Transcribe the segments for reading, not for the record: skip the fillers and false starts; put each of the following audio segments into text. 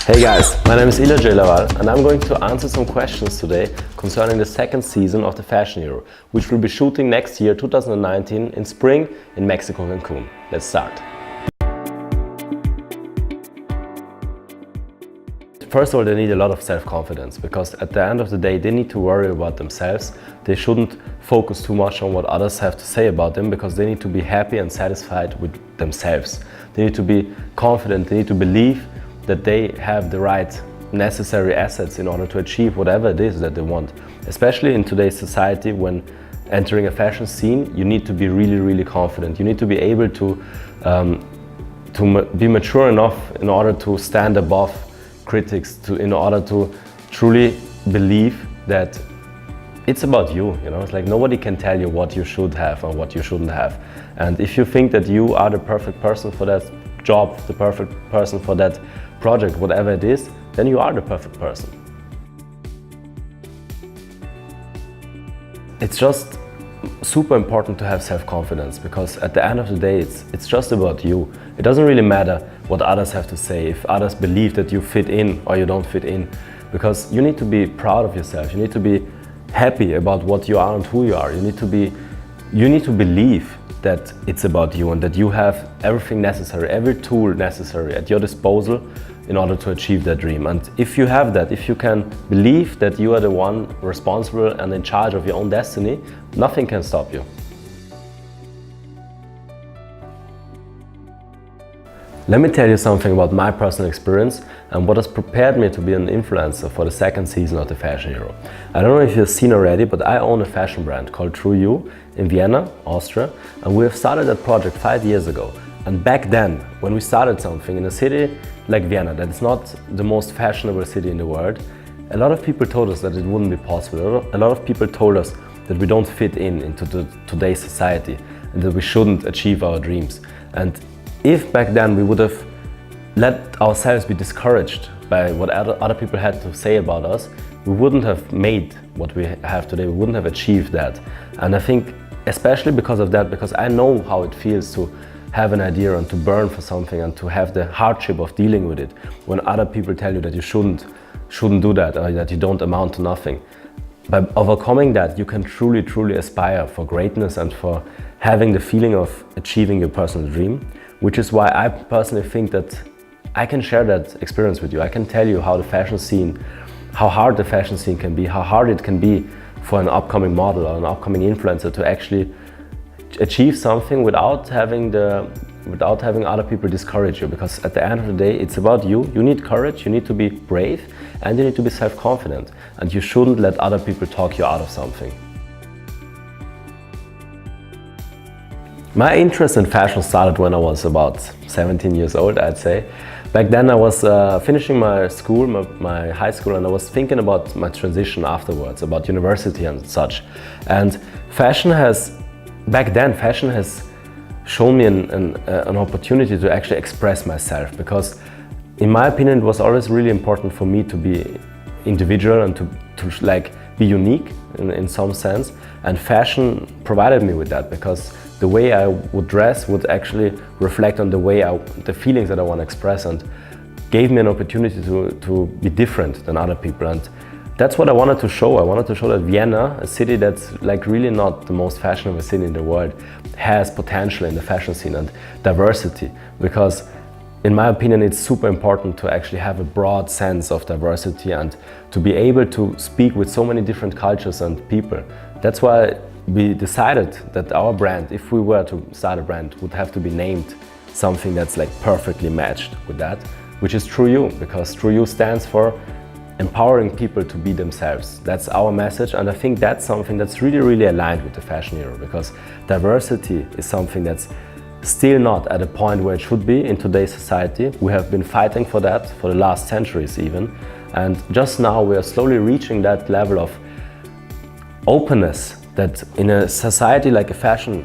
Hey guys, my name is Über and I'm going to answer some questions today concerning the second season of the Fashion Hero, which will be shooting next year, 2019, in spring in Mexico, Cancun. Let's start. First of all, they need a lot of self-confidence because at the end of the day, they need to worry about themselves. They shouldn't focus too much on what others have to say about them because they need to be happy and satisfied with themselves. They need to be confident, they need to believe that they have the right necessary assets in order to achieve whatever it is that they want. Especially in today's society, when entering a fashion scene, you need to be really confident. You need to be able to be mature enough in order to stand above critics, in order to truly believe that it's about you, you know? It's like nobody can tell you what you should have or what you shouldn't have. And if you think that you are the perfect person for that job, the perfect person for that project, whatever it is, then you are the perfect person. It's just super important to have self-confidence because at the end of the day, it's just about you. It doesn't really matter what others have to say, if others believe that you fit in or you don't fit in, because you need to be proud of yourself. You need to be happy about what you are and who you are. You need to believe that it's about you and that you have everything necessary, every tool necessary at your disposal in order to achieve that dream. And if you have that, if you can believe that you are the one responsible and in charge of your own destiny, nothing can stop you. Let me tell you something about my personal experience and what has prepared me to be an influencer for the second season of the Fashion Hero. I don't know if you've seen already, but I own a fashion brand called True You in Vienna, Austria, and we have started that project 5 years ago. And back then, when we started something in a city like Vienna, that is not the most fashionable city in the world, a lot of people told us that it wouldn't be possible. A lot of people told us that we don't fit into today's society and that we shouldn't achieve our dreams. And if back then we would have let ourselves be discouraged by what other people had to say about us, we wouldn't have made what we have today, we wouldn't have achieved that. And I think especially because of that, because I know how it feels to have an idea and to burn for something and to have the hardship of dealing with it when other people tell you that you shouldn't do that or that you don't amount to nothing. By overcoming that, you can truly aspire for greatness and for having the feeling of achieving your personal dream, which is why I personally think that I can share that experience with you. I can tell you how how hard the fashion scene can be, how hard it can be for an upcoming model or an upcoming influencer to actually achieve something without having other people discourage you, because at the end of the day, it's about you. You need courage, you need to be brave, and you need to be self-confident, and you shouldn't let other people talk you out of something. My interest in fashion started when I was about 17 years old, I'd say. Back then I was finishing my school, my high school, and I was thinking about my transition afterwards, about university and such. And back then, fashion has shown me an opportunity to actually express myself, because in my opinion, it was always really important for me to be individual and to like be unique in some sense. And fashion provided me with that, because the way I would dress would actually reflect on the feelings that I want to express, and gave me an opportunity to be different than other people. And that's what I wanted to show. I wanted to show that Vienna, a city that's like really not the most fashionable city in the world, has potential in the fashion scene and diversity. Because in my opinion, it's super important to actually have a broad sense of diversity and to be able to speak with so many different cultures and people. That's why we decided that our brand, if we were to start a brand, would have to be named something that's like perfectly matched with that, which is True You, because True You stands for empowering people to be themselves. That's our message, and I think that's something that's really aligned with the Fashion Hero, because diversity is something that's still not at a point where it should be in today's society. We have been fighting for that for the last centuries even, and just now we are slowly reaching that level of openness that in a society like the fashion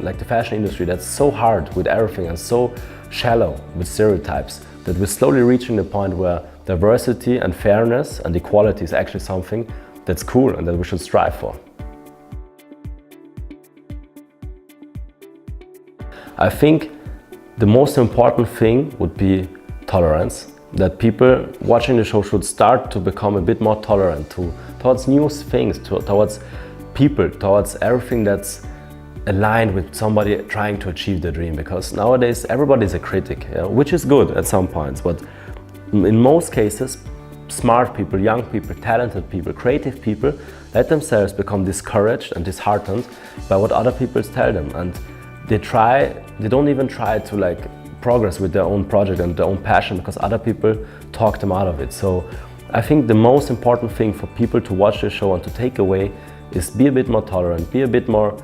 industry, that's so hard with everything and so shallow with stereotypes, that we're slowly reaching the point where diversity and fairness and equality is actually something that's cool and that we should strive for. I think the most important thing would be tolerance that people watching the show should start to become a bit more tolerant towards new things, towards people, towards everything that's aligned with somebody trying to achieve their dream. Because nowadays everybody's a critic, which is good at some points, but in most cases, smart people, young people, talented people, creative people let themselves become discouraged and disheartened by what other people tell them, and they don't even try to like progress with their own project and their own passion because other people talk them out of it. So I think the most important thing for people to watch the show and to take away is be a bit more tolerant, be a bit more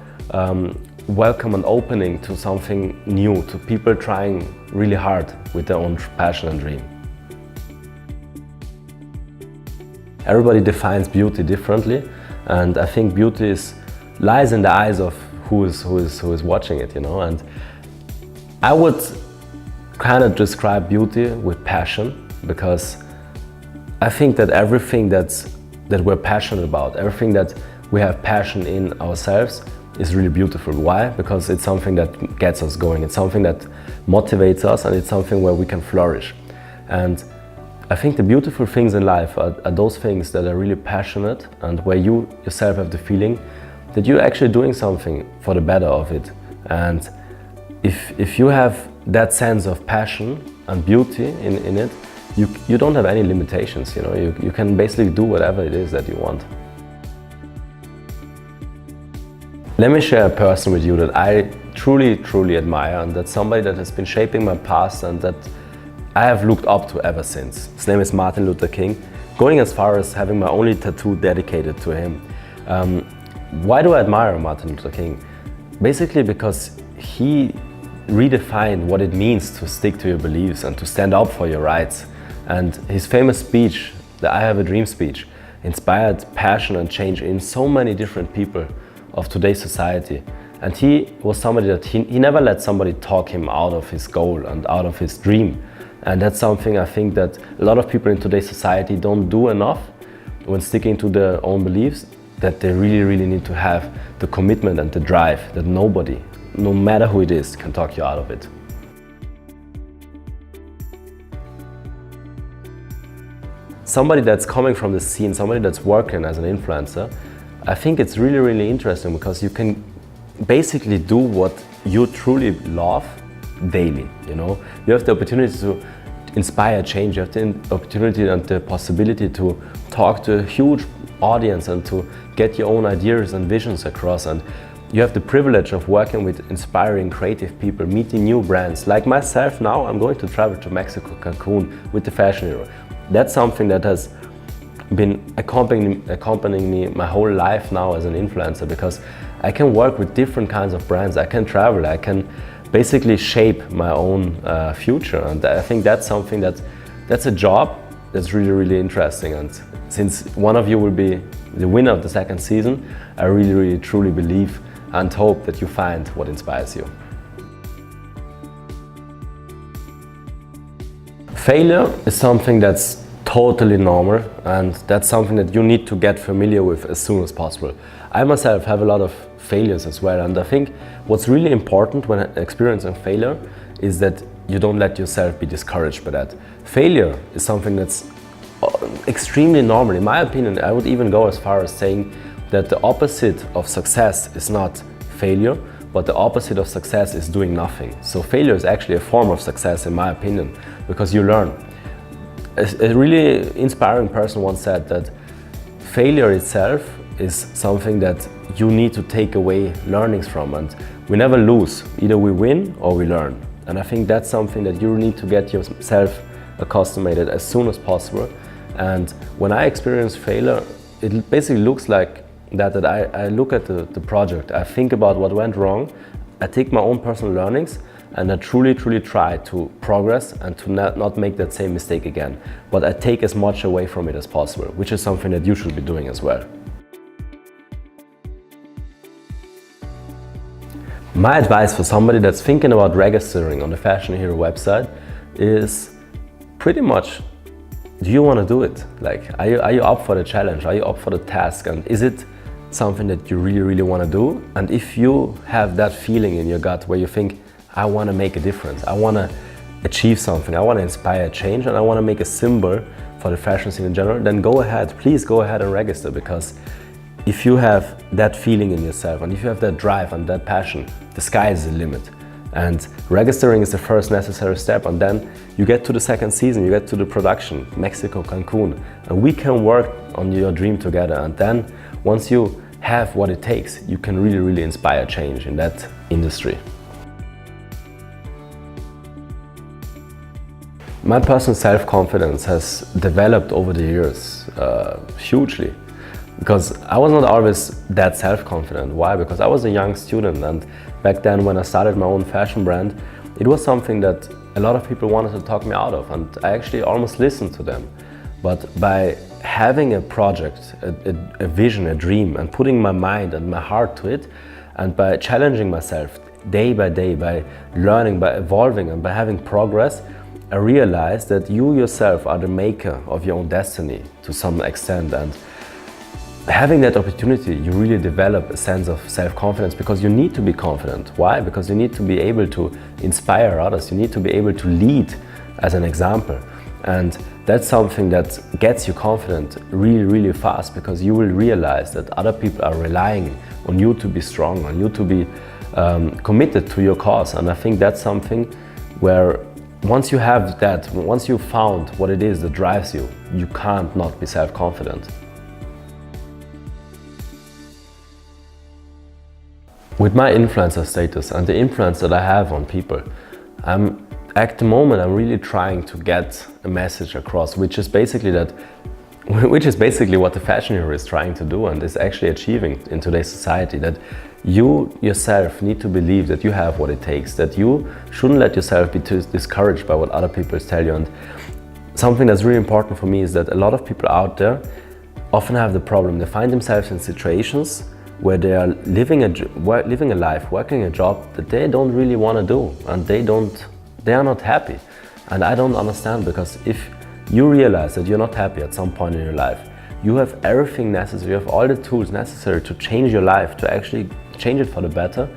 welcome and opening to something new, to people trying really hard with their own passion and dream. Everybody defines beauty differently, and I think beauty lies in the eyes of who is watching it, And I would kind of describe beauty with passion, because I think that everything that we're passionate about, everything that we have passion in ourselves is really beautiful. Why? Because it's something that gets us going, it's something that motivates us, and it's something where we can flourish. And I think the beautiful things in life are those things that are really passionate and where you yourself have the feeling that you're actually doing something for the better of it. And if you have that sense of passion and beauty in it, you don't have any limitations, You can basically do whatever it is that you want. Let me share a person with you that I truly, truly admire, and that's somebody that has been shaping my past and that I have looked up to ever since. His name is Martin Luther King, going as far as having my only tattoo dedicated to him. Why do I admire Martin Luther King? Basically because he redefined what it means to stick to your beliefs and to stand up for your rights. And his famous speech, the I Have a Dream speech, inspired passion and change in so many different people of today's society. And he was somebody that he never let somebody talk him out of his goal and out of his dream. And that's something I think that a lot of people in today's society don't do enough when sticking to their own beliefs, that they really, really need to have the commitment and the drive that nobody, no matter who it is, can talk you out of it. Somebody that's coming from the scene, somebody that's working as an influencer, I think it's really, really interesting because you can basically do what you truly love daily, You have the opportunity to inspire change, you have the opportunity and the possibility to talk to a huge audience and to get your own ideas and visions across, and you have the privilege of working with inspiring creative people, meeting new brands. Like myself now, I'm going to travel to Mexico, Cancun with the Fashion Hero. That's something that has been accompanying me my whole life now as an influencer, because I can work with different kinds of brands, I can travel, I can basically shape my own future, and I think that's something that's a job that's really, really interesting. And since one of you will be the winner of the second season, I really, really truly believe and hope that you find what inspires you. Failure is something that's totally normal, and that's something that you need to get familiar with as soon as possible. I myself have a lot of failures as well, and I think what's really important when experiencing failure is that you don't let yourself be discouraged by that. Failure is something that's extremely normal. In my opinion, I would even go as far as saying that the opposite of success is not failure, but the opposite of success is doing nothing. So failure is actually a form of success in my opinion, because you learn. A really inspiring person once said that failure itself is something that you need to take away learnings from, and we never lose. Either we win or we learn. And I think that's something that you need to get yourself accustomed as soon as possible. And when I experience failure, it basically looks like that I look at the project, I think about what went wrong, I take my own personal learnings, and I truly, truly try to progress and to not make that same mistake again. But I take as much away from it as possible, which is something that you should be doing as well. My advice for somebody that's thinking about registering on the Fashion Hero website is pretty much, do you want to do it? Like, are you up for the challenge? Are you up for the task? And is it something that you really, really want to do? And if you have that feeling in your gut where you think, I want to make a difference, I want to achieve something, I want to inspire change, and I want to make a symbol for the fashion scene in general, then go ahead, please go ahead and register, because if you have that feeling in yourself and if you have that drive and that passion, the sky is the limit. And registering is the first necessary step, and then you get to the second season, you get to the production, Mexico, Cancun, and we can work on your dream together. And then once you have what it takes, you can really, really inspire change in that industry. My personal self-confidence has developed over the years hugely, because I was not always that self-confident. Why? Because I was a young student, and back then when I started my own fashion brand, it was something that a lot of people wanted to talk me out of, and I actually almost listened to them. But by having a project, a vision, a dream, and putting my mind and my heart to it, and by challenging myself day by day, by learning, by evolving, and by having progress, I realized that you yourself are the maker of your own destiny to some extent. And having that opportunity, you really develop a sense of self-confidence, because you need to be confident. Why? Because you need to be able to inspire others. You need to be able to lead as an example. And that's something that gets you confident really, really fast, because you will realize that other people are relying on you to be strong, on you to be committed to your cause. And I think that's something where once you have that, once you've found what it is that drives you, you can't not be self-confident. With my influencer status and the influence that I have on people, at the moment I'm really trying to get a message across, which is basically what the fashion hero is trying to do and is actually achieving in today's society, that you yourself need to believe that you have what it takes, that you shouldn't let yourself be too discouraged by what other people tell you. And something that's really important for me is that a lot of people out there often have the problem, they find themselves in situations where they are living a life, working a job that they don't really want to do, and they are not happy. And I don't understand, because if you realize that you're not happy at some point in your life, you have everything necessary, you have all the tools necessary to change your life, to actually change it for the better,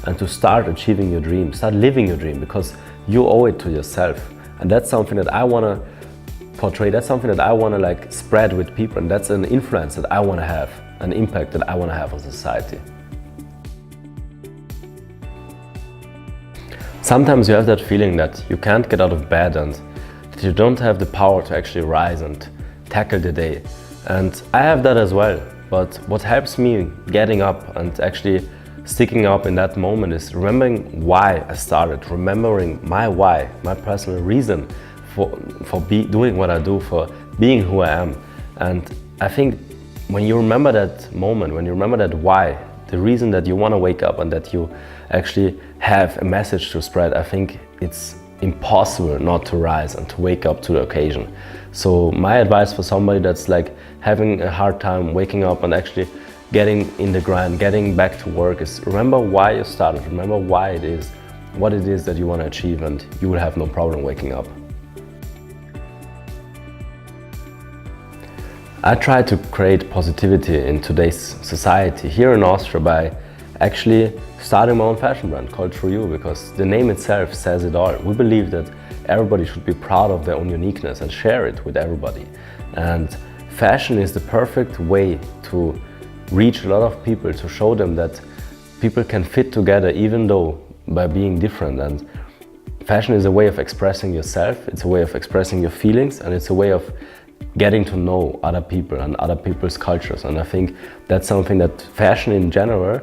and to start achieving your dream, start living your dream, because you owe it to yourself. And that's something that I want to portray, that's something that I want to spread with people, and that's an influence that I want to have, an impact that I want to have on society. Sometimes you have that feeling that you can't get out of bed and that you don't have the power to actually rise and tackle the day. And I have that as well, but what helps me getting up and actually sticking up in that moment is remembering why I started, remembering my why, my personal reason for doing what I do, for being who I am. And I think when you remember that moment, when you remember that why, the reason that you want to wake up and that you actually have a message to spread, I think it's impossible not to rise and to wake up to the occasion. So my advice for somebody that's having a hard time waking up and actually getting in the grind, getting back to work, is remember why you started, remember why it is, what it is that you want to achieve, and you will have no problem waking up. I try to create positivity in today's society here in Austria by actually starting my own fashion brand called Through You, because the name itself says it all. We believe that everybody should be proud of their own uniqueness and share it with everybody. And fashion is the perfect way to reach a lot of people, to show them that people can fit together even though by being different. And fashion is a way of expressing yourself, it's a way of expressing your feelings, and it's a way of getting to know other people and other people's cultures. And I think that's something that fashion in general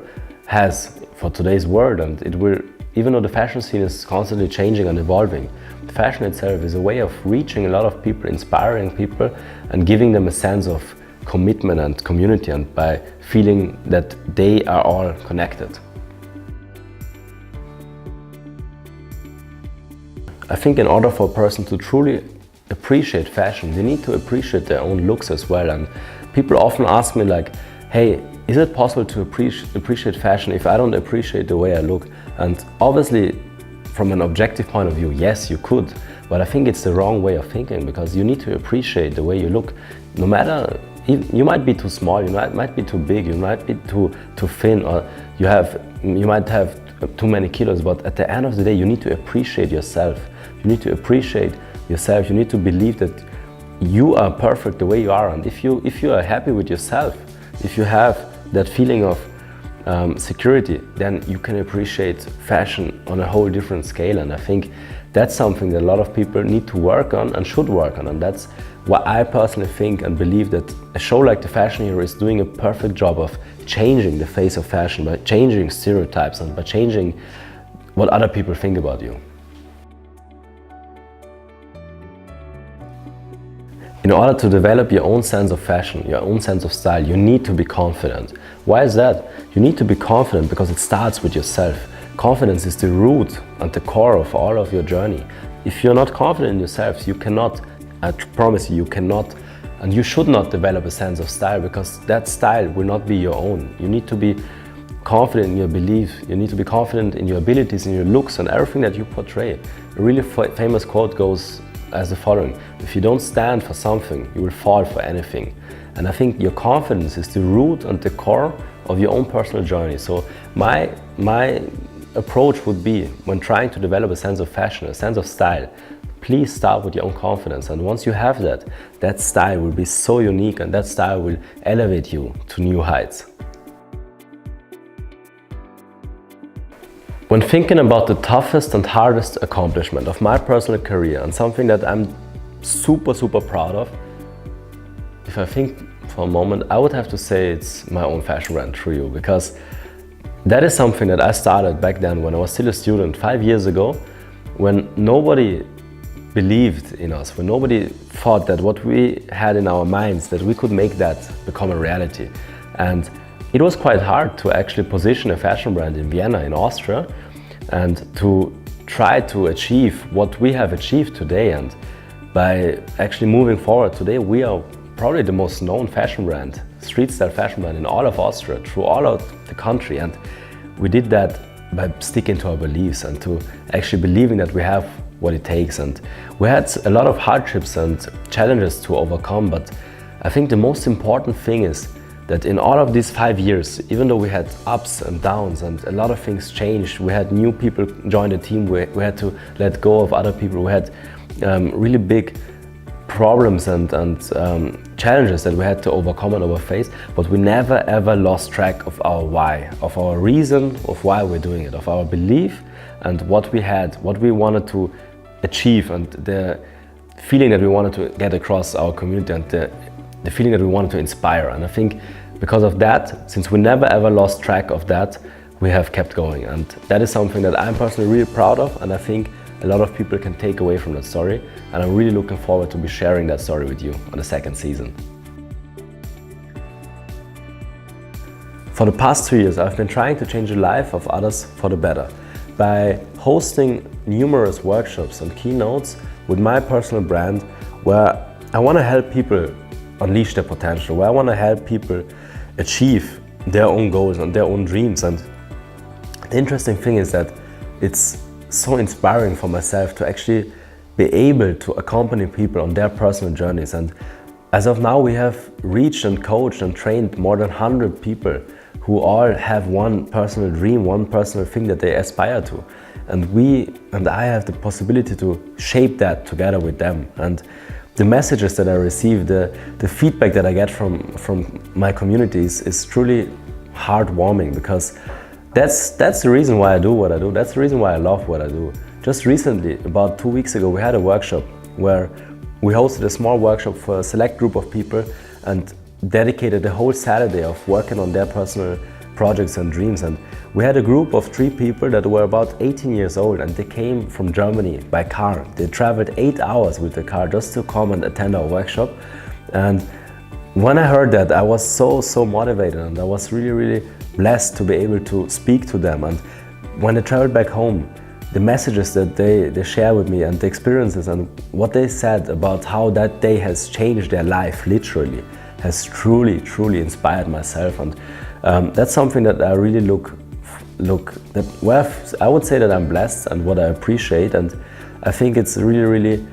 has for today's world, and it will, even though the fashion scene is constantly changing and evolving, fashion itself is a way of reaching a lot of people, inspiring people, and giving them a sense of commitment and community, and by feeling that they are all connected. I think in order for a person to truly appreciate fashion, they need to appreciate their own looks as well. And people often ask me hey, is it possible to appreciate fashion if I don't appreciate the way I look? And obviously, from an objective point of view, yes, you could, but I think it's the wrong way of thinking, because you need to appreciate the way you look. No matter, you might be too small, you might be too big, you might be too thin, or you might have too many kilos, but at the end of the day, you need to appreciate yourself. You need to appreciate yourself. You need to believe that you are perfect the way you are. And if you are happy with yourself, if you have that feeling of security, then you can appreciate fashion on a whole different scale. And I think that's something that a lot of people need to work on and should work on. And that's what I personally think and believe, that a show like The Fashion Hero is doing a perfect job of changing the face of fashion, by changing stereotypes and by changing what other people think about you. In order to develop your own sense of fashion, your own sense of style, you need to be confident. Why is that? You need to be confident because it starts with yourself. Confidence is the root and the core of all of your journey. If you're not confident in yourself, you cannot, I promise you cannot, and you should not develop a sense of style, because that style will not be your own. You need to be confident in your belief, you need to be confident in your abilities, in your looks and everything that you portray. A really famous quote goes as the following: if you don't stand for something, you will fall for anything. And I think your confidence is the root and the core of your own personal journey. So my approach would be, when trying to develop a sense of fashion, a sense of style, please start with your own confidence. And once you have that, that style will be so unique, and that style will elevate you to new heights. When thinking about the toughest and hardest accomplishment of my personal career, and something that I'm super proud of, if I think for a moment, I would have to say it's my own fashion brand, Through You, because that is something that I started back then when I was still a student 5 years ago, when nobody believed in us, when nobody thought that what we had in our minds, that we could make that become a reality. And it was quite hard to actually position a fashion brand in Vienna, in Austria, and to try to achieve what we have achieved today. And by actually moving forward today, we are probably the most known fashion brand, street style fashion brand in all of Austria, through all of the country. And we did that by sticking to our beliefs and to actually believing that we have what it takes. And we had a lot of hardships and challenges to overcome, but I think the most important thing is that in all of these 5 years, even though we had ups and downs and a lot of things changed, we had new people join the team, we had to let go of other people, we had really big problems and challenges that we had to overcome and overface, but we never ever lost track of our why, of our reason of why we're doing it, of our belief and what we had, what we wanted to achieve, and the feeling that we wanted to get across our community, and the feeling that we wanted to inspire. And I think because of that, since we never ever lost track of that, we have kept going. And that is something that I'm personally really proud of, and I think a lot of people can take away from that story. And I'm really looking forward to be sharing that story with you on the second season. For the past 2 years, I've been trying to change the life of others for the better by hosting numerous workshops and keynotes with my personal brand, where I want to help people unleash their potential, where I want to help people achieve their own goals and their own dreams. And the interesting thing is that it's so inspiring for myself to actually be able to accompany people on their personal journeys. And as of now, we have reached and coached and trained more than 100 people who all have one personal dream, one personal thing that they aspire to. And I have the possibility to shape that together with them. And the messages that I receive, the feedback that I get from my communities is truly heartwarming, because that's the reason why I do what I do. That's the reason why I love what I do. Just recently, about 2 weeks ago, we had a workshop where we hosted a small workshop for a select group of people and dedicated the whole Saturday of working on their personal projects and dreams. And we had a group of 3 people that were about 18 years old, and they came from Germany by car. They traveled 8 hours with the car just to come and attend our workshop. And when I heard that, I was so motivated, and I was really blessed to be able to speak to them. And when they traveled back home, the messages that they share with me and the experiences and what they said about how that day has changed their life literally has truly inspired myself. And that's something that I really I would say that I'm blessed and what I appreciate. And I think it's really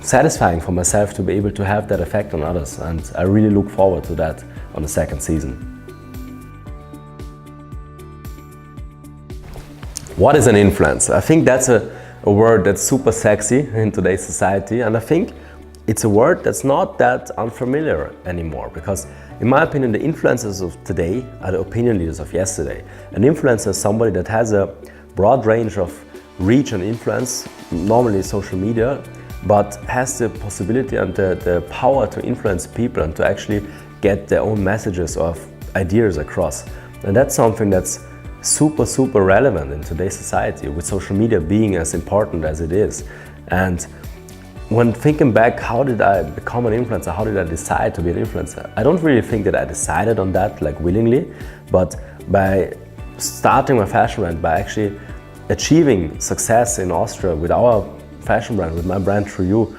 satisfying for myself to be able to have that effect on others. And I really look forward to that on the second season. What is an influencer? I think that's a word that's super sexy in today's society, and I think it's a word that's not that unfamiliar anymore, because in my opinion the influencers of today are the opinion leaders of yesterday. An influencer is somebody that has a broad range of reach and influence, normally social media, but has the possibility and the power to influence people and to actually get their own messages or ideas across. And that's something that's super relevant in today's society, with social media being as important as it is. And when thinking back, how did I become an influencer? How did I decide to be an influencer? I don't really think that I decided on that like willingly, but by starting my fashion brand, by actually achieving success in Austria with our fashion brand, with my brand Through You,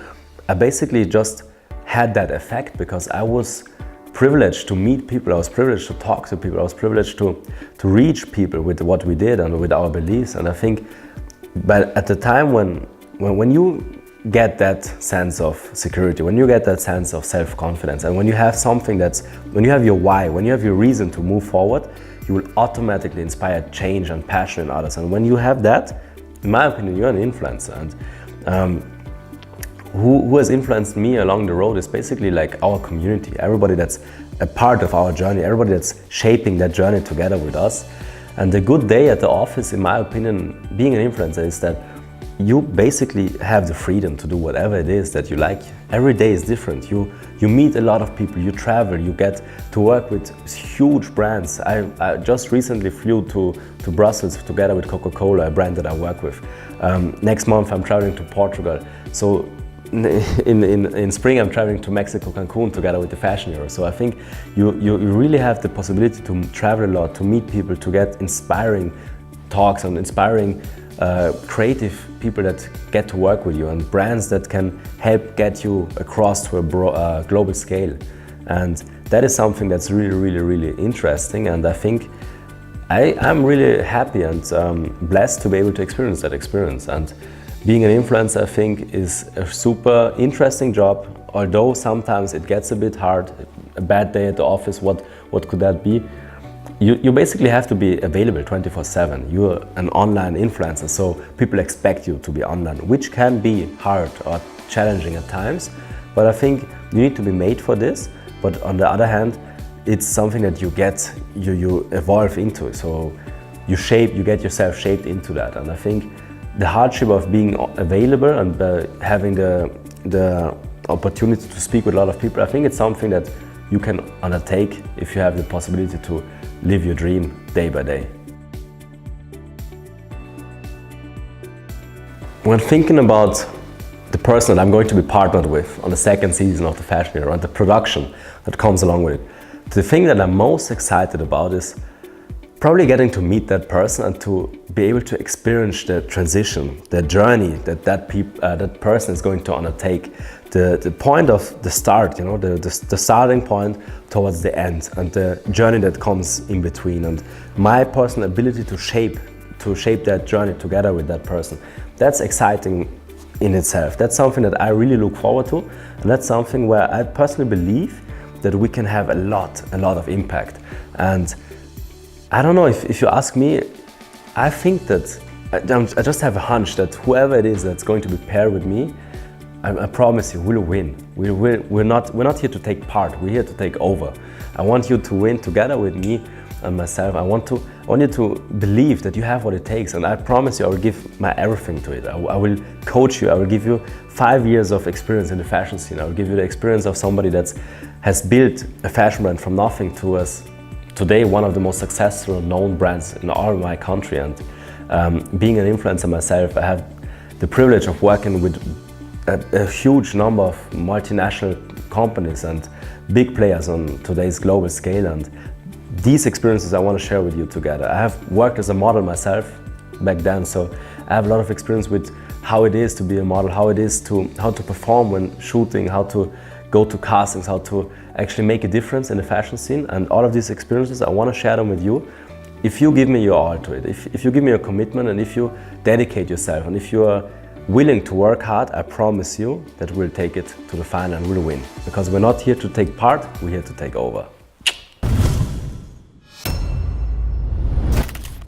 I basically just had that effect because I was privileged to meet people, I was privileged to talk to people, I was privileged to reach people with what we did and with our beliefs. And I think, but at the time when you get that sense of security, when you get that sense of self-confidence, and when you have something when you have your why, when you have your reason to move forward, you will automatically inspire change and passion in others. And when you have that, in my opinion, you're an influencer. And who has influenced me along the road is basically like our community, everybody that's a part of our journey, everybody that's shaping that journey together with us. And the good day at the office, in my opinion, being an influencer, is that you basically have the freedom to do whatever it is that you like. Every day is different. You meet a lot of people, you travel, you get to work with huge brands. I just recently flew to Brussels together with Coca-Cola, a brand that I work with. Next month I'm traveling to Portugal. So in spring I'm traveling to Mexico, Cancun, together with the Fashion Hero. So I think you really have the possibility to travel a lot, to meet people, to get inspiring talks and inspiring creative people that get to work with you, and brands that can help get you across to a global scale. And that is something that's really interesting, and I think I'm really happy and blessed to be able to experience that experience. And being an influencer, I think, is a super interesting job, although sometimes it gets a bit hard. A bad day at the office, what could that be? You basically have to be available 24/7. You're an online influencer, so people expect you to be online, which can be hard or challenging at times. But I think you need to be made for this. But on the other hand, it's something that you evolve into. So you get yourself shaped into that. And I think the hardship of being available and having the opportunity to speak with a lot of people, I think it's something that you can undertake if you have the possibility to live your dream day by day. When thinking about the person that I'm going to be partnered with on the second season of the Fashion Hero and the production that comes along with it, the thing that I'm most excited about is probably getting to meet that person and to be able to experience the transition, the journey that person is going to undertake, the point of the start, you know, the starting point towards the end, and the journey that comes in between, and my personal ability to shape that journey together with that person. That's exciting in itself. That's something that I really look forward to, and that's something where I personally believe that we can have a lot of impact. And I don't know, if you ask me, I think that I just have a hunch that whoever it is that's going to be paired with me, I promise you, we'll win. We're not here to take part, we're here to take over. I want you to win together with me and myself. I want you to believe that you have what it takes, and I promise you I will give my everything to it. I will coach you, I will give you 5 years of experience in the fashion scene. I will give you the experience of somebody that has built a fashion brand from nothing to us today, one of the most successful known brands in all my country. And being an influencer myself, I have the privilege of working with a huge number of multinational companies and big players on today's global scale, and these experiences I want to share with you together. I have worked as a model myself back then, so I have a lot of experience with how it is to be a model, how to perform when shooting, how to go to castings, how to actually make a difference in the fashion scene. And all of these experiences, I want to share them with you if you give me your all to it, if you give me your commitment, and if you dedicate yourself, and if you are willing to work hard. I promise you that we'll take it to the final and we'll win, because we're not here to take part, we're here to take over.